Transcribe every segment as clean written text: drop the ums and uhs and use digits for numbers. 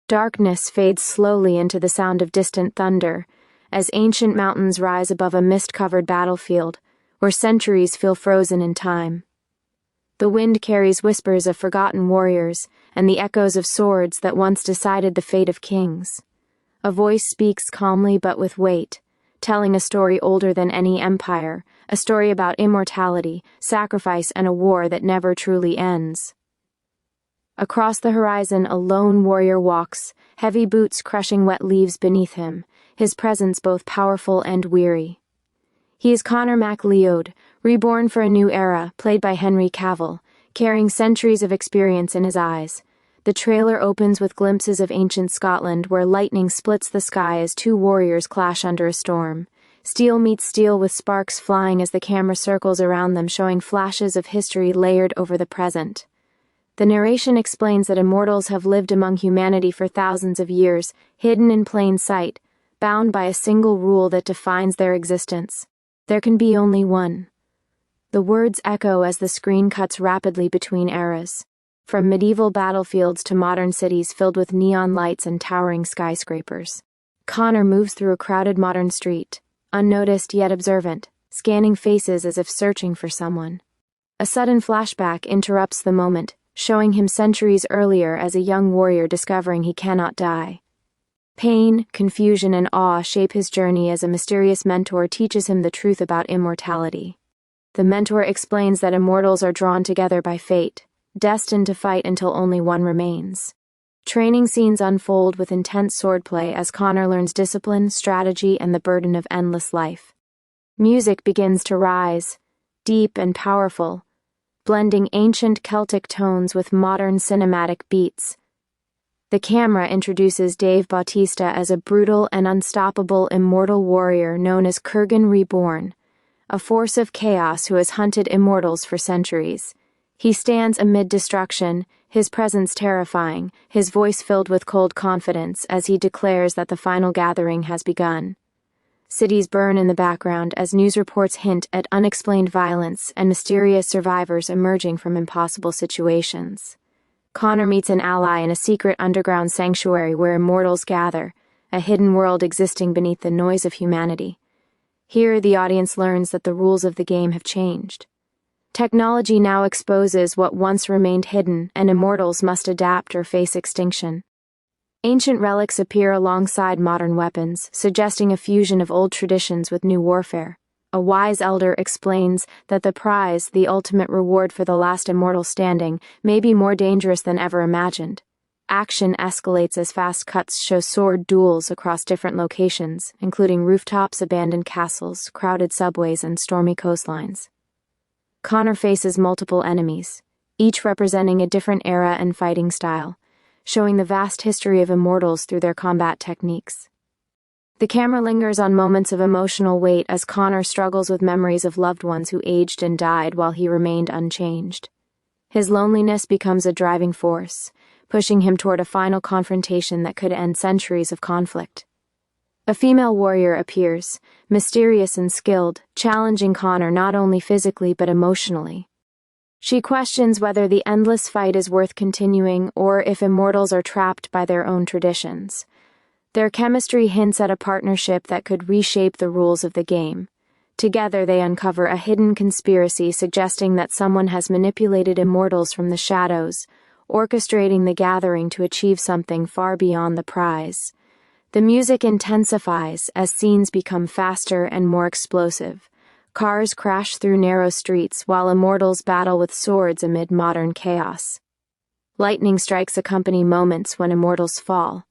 Darkness fades slowly into the sound of distant thunder, as ancient mountains rise above a mist-covered battlefield, where centuries feel frozen in time. The wind carries whispers of forgotten warriors and the echoes of swords that once decided the fate of kings. A voice speaks calmly but with weight, telling a story older than any empire, a story about immortality, sacrifice, and a war that never truly ends. Across the horizon, a lone warrior walks, heavy boots crushing wet leaves beneath him, his presence both powerful and weary. He is Connor MacLeod, reborn for a new era, played by Henry Cavill, carrying centuries of experience in his eyes. The trailer opens with glimpses of ancient Scotland, where lightning splits the sky as two warriors clash under a storm. Steel meets steel, with sparks flying as the camera circles around them, showing flashes of history layered over the present. The narration explains that immortals have lived among humanity for thousands of years, hidden in plain sight, bound by a single rule that defines their existence. There can be only one. The words echo as the screen cuts rapidly between eras, from medieval battlefields to modern cities filled with neon lights and towering skyscrapers. Connor moves through a crowded modern street, unnoticed yet observant, scanning faces as if searching for someone. A sudden flashback interrupts the moment, showing him centuries earlier as a young warrior discovering he cannot die. Pain, confusion, and awe shape his journey as a mysterious mentor teaches him the truth about immortality. The mentor explains that immortals are drawn together by fate, destined to fight until only one remains. Training scenes unfold with intense swordplay as Connor learns discipline, strategy, and the burden of endless life. Music begins to rise, deep and powerful, blending ancient Celtic tones with modern cinematic beats. The camera introduces Bautista as a brutal and unstoppable immortal warrior known as Kurgan Reborn, a force of chaos who has hunted immortals for centuries. He stands amid destruction, his presence terrifying, his voice filled with cold confidence as he declares that the final gathering has begun. Cities burn in the background as news reports hint at unexplained violence and mysterious survivors emerging from impossible situations. Connor meets an ally in a secret underground sanctuary where immortals gather, a hidden world existing beneath the noise of humanity. Here, the audience learns that the rules of the game have changed. Technology now exposes what once remained hidden, and immortals must adapt or face extinction. Ancient relics appear alongside modern weapons, suggesting a fusion of old traditions with new warfare. A wise elder explains that the prize, the ultimate reward for the last immortal standing, may be more dangerous than ever imagined. Action escalates as fast cuts show sword duels across different locations, including rooftops, abandoned castles, crowded subways, and stormy coastlines. Connor faces multiple enemies, each representing a different era and fighting style, showing the vast history of immortals through their combat techniques. The camera lingers on moments of emotional weight as Connor struggles with memories of loved ones who aged and died while he remained unchanged. His loneliness becomes a driving force, pushing him toward a final confrontation that could end centuries of conflict. A female warrior appears, mysterious and skilled, challenging Connor not only physically but emotionally. She questions whether the endless fight is worth continuing or if immortals are trapped by their own traditions. Their chemistry hints at a partnership that could reshape the rules of the game. Together they uncover a hidden conspiracy suggesting that someone has manipulated immortals from the shadows, orchestrating the gathering to achieve something far beyond the prize. The music intensifies as scenes become faster and more explosive. Cars crash through narrow streets while immortals battle with swords amid modern chaos. Lightning strikes accompany moments when immortals fall,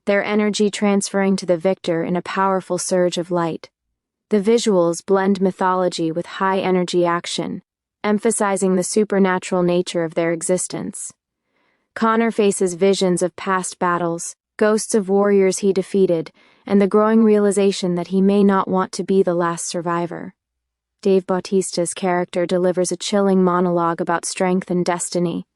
their energy transferring to the victor in a powerful surge of light. The visuals blend mythology with high-energy action, emphasizing the supernatural nature of their existence. Connor faces visions of past battles, ghosts of warriors he defeated, and the growing realization that he may not want to be the last survivor. Bautista's character delivers a chilling monologue about strength and destiny,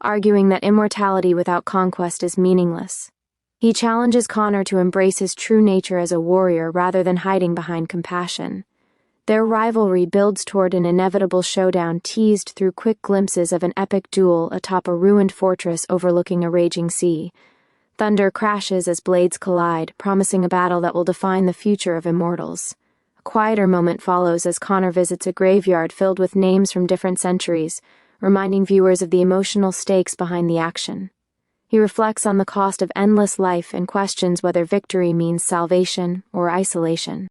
arguing that immortality without conquest is meaningless. He challenges Connor to embrace his true nature as a warrior rather than hiding behind compassion. Their rivalry builds toward an inevitable showdown teased through quick glimpses of an epic duel atop a ruined fortress overlooking a raging sea. Thunder crashes as blades collide, promising a battle that will define the future of immortals. A quieter moment follows as Connor visits a graveyard filled with names from different centuries, reminding viewers of the emotional stakes behind the action. He reflects on the cost of endless life and questions whether victory means salvation or isolation.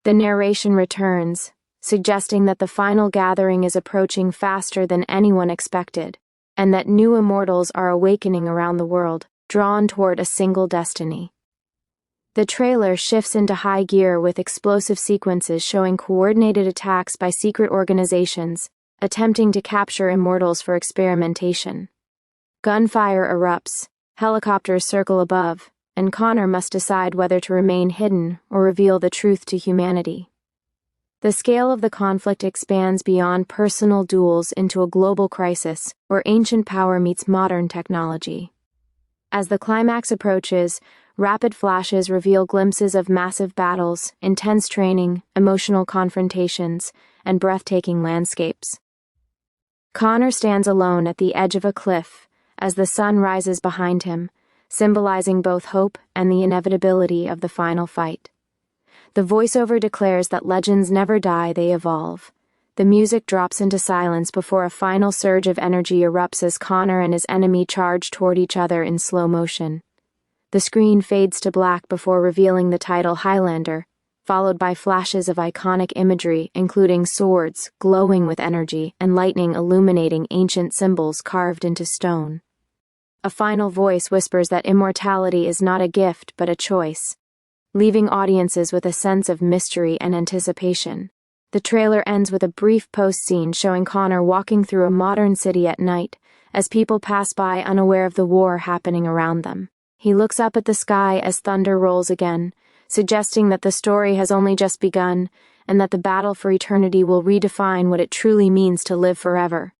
The narration returns, suggesting that the final gathering is approaching faster than anyone expected, and that new immortals are awakening around the world, drawn toward a single destiny. The trailer shifts into high gear with explosive sequences showing coordinated attacks by secret organizations, attempting to capture immortals for experimentation. Gunfire erupts, helicopters circle above, and Connor must decide whether to remain hidden or reveal the truth to humanity. The scale of the conflict expands beyond personal duels into a global crisis where ancient power meets modern technology. As the climax approaches, rapid flashes reveal glimpses of massive battles, intense training, emotional confrontations, and breathtaking landscapes. Connor stands alone at the edge of a cliff as the sun rises behind him, symbolizing both hope and the inevitability of the final fight. The voiceover declares that legends never die, they evolve. The music drops into silence before a final surge of energy erupts as Connor and his enemy charge toward each other in slow motion. The screen fades to black before revealing the title Highlander, followed by flashes of iconic imagery including swords glowing with energy and lightning illuminating ancient symbols carved into stone. A final voice whispers that immortality is not a gift but a choice, leaving audiences with a sense of mystery and anticipation. The trailer ends with a brief post-scene showing Connor walking through a modern city at night as people pass by unaware of the war happening around them. He looks up at the sky as thunder rolls again, suggesting that the story has only just begun and that the battle for eternity will redefine what it truly means to live forever.